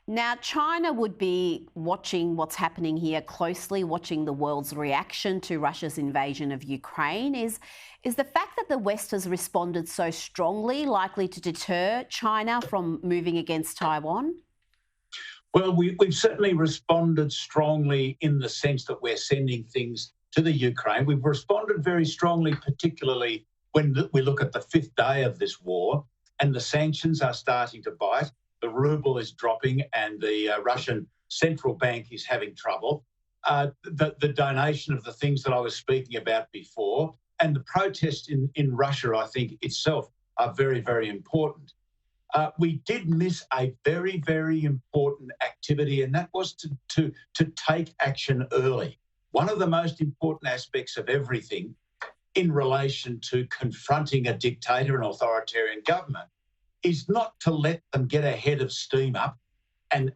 Now, China would be watching what's happening here closely, watching the world's reaction to Russia's invasion of Ukraine. Is the fact that the West has responded so strongly likely to deter China from moving against Taiwan? Well, we've certainly responded strongly in the sense that we're sending things to the Ukraine. We've responded very strongly, particularly when we look at the fifth day of this war, and the sanctions are starting to bite. The ruble is dropping, and the Russian central bank is having trouble. The donation of the things that I was speaking about before, and the protests in Russia, I think itself, are very, very important. We did miss a very, very important activity, and that was to take action early. One of the most important aspects of everything in relation to confronting a dictator, an authoritarian government, is not to let them get ahead of steam up, and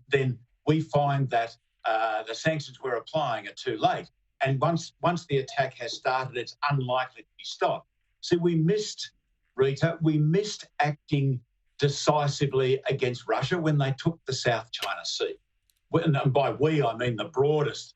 then we find that the sanctions we're applying are too late. And once the attack has started, it's unlikely to be stopped. So we missed, Rita, acting decisively against Russia when they took the South China Sea. And by we, I mean the broadest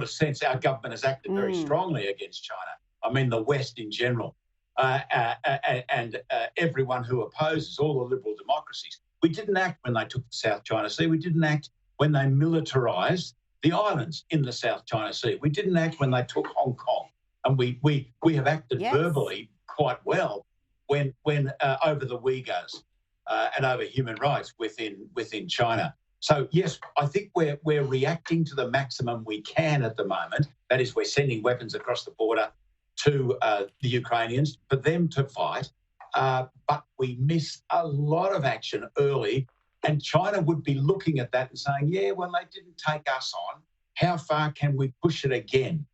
sense. Our government has acted very strongly against China. I mean the West in general. And everyone who opposes, all the liberal democracies. We didn't act when they took the South China Sea. We didn't act when they militarised the islands in the South China Sea. We didn't act when they took Hong Kong. And we have acted verbally quite well when over the Uyghurs and over human rights within China. So yes, I think we're reacting to the maximum we can at the moment. That is, we're sending weapons across the border to the Ukrainians for them to fight, but we missed a lot of action early, and China would be looking at that and saying, yeah, well, they didn't take us on. How far can we push it again?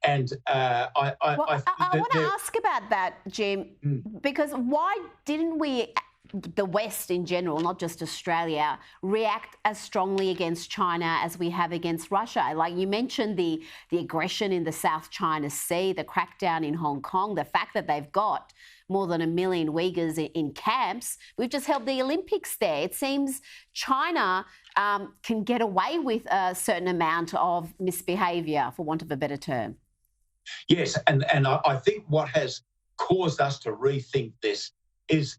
And I want to ask about that, Jim, because why didn't we, the West in general, not just Australia, react as strongly against China as we have against Russia? Like you mentioned, the aggression in the South China Sea, the crackdown in Hong Kong, the fact that they've got more than 1 million Uyghurs in camps. We've just held the Olympics there. It seems China can get away with a certain amount of misbehaviour, for want of a better term. Yes, and I think what has caused us to rethink this is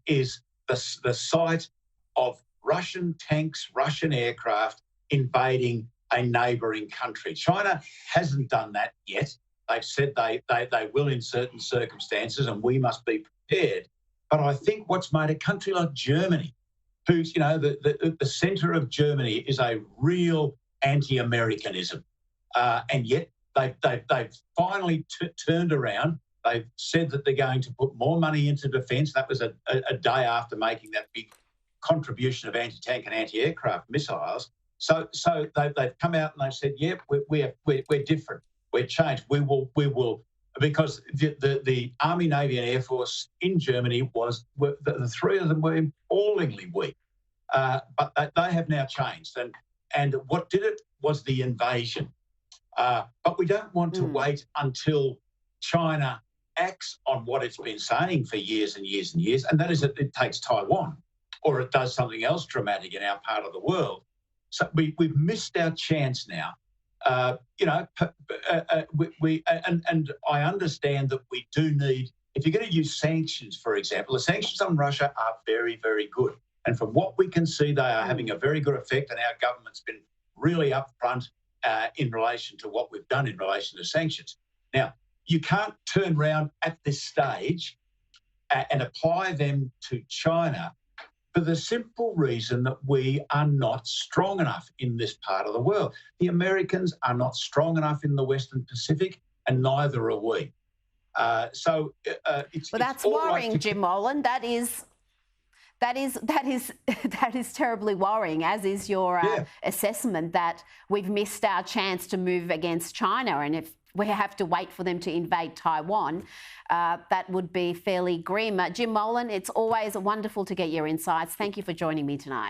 the sight of Russian tanks, Russian aircraft invading a neighbouring country. China hasn't done that yet. They've said they will in certain circumstances, and we must be prepared. But I think what's made a country like Germany, who's, the centre of Germany is a real anti-Americanism, and yet they've finally turned around. They've said that they're going to put more money into defence. That was a day after making that big contribution of anti-tank and anti-aircraft missiles. So they've come out and they've said, yeah, we're different. We're changed. We will, because the Army, Navy and Air Force in Germany the three of them were appallingly weak. But they have now changed. And what did it was the invasion. But we don't want to wait until China acts on what it's been saying for years and years and years, and that is that it takes Taiwan or it does something else dramatic in our part of the world. So we've missed our chance now. And I understand that we do need, if you're going to use sanctions, for example, the sanctions on Russia are very, very good. And from what we can see, they are having a very good effect, and our government's been really upfront in relation to what we've done in relation to sanctions. Now, you can't turn around at this stage and apply them to China for the simple reason that we are not strong enough in this part of the world. The Americans are not strong enough in the Western Pacific, and neither are we. It's that's worrying, Jim Molan. That is terribly worrying, as is your assessment that we've missed our chance to move against China. And if we have to wait for them to invade Taiwan, that would be fairly grim. Jim Molan, it's always wonderful to get your insights. Thank you for joining me tonight.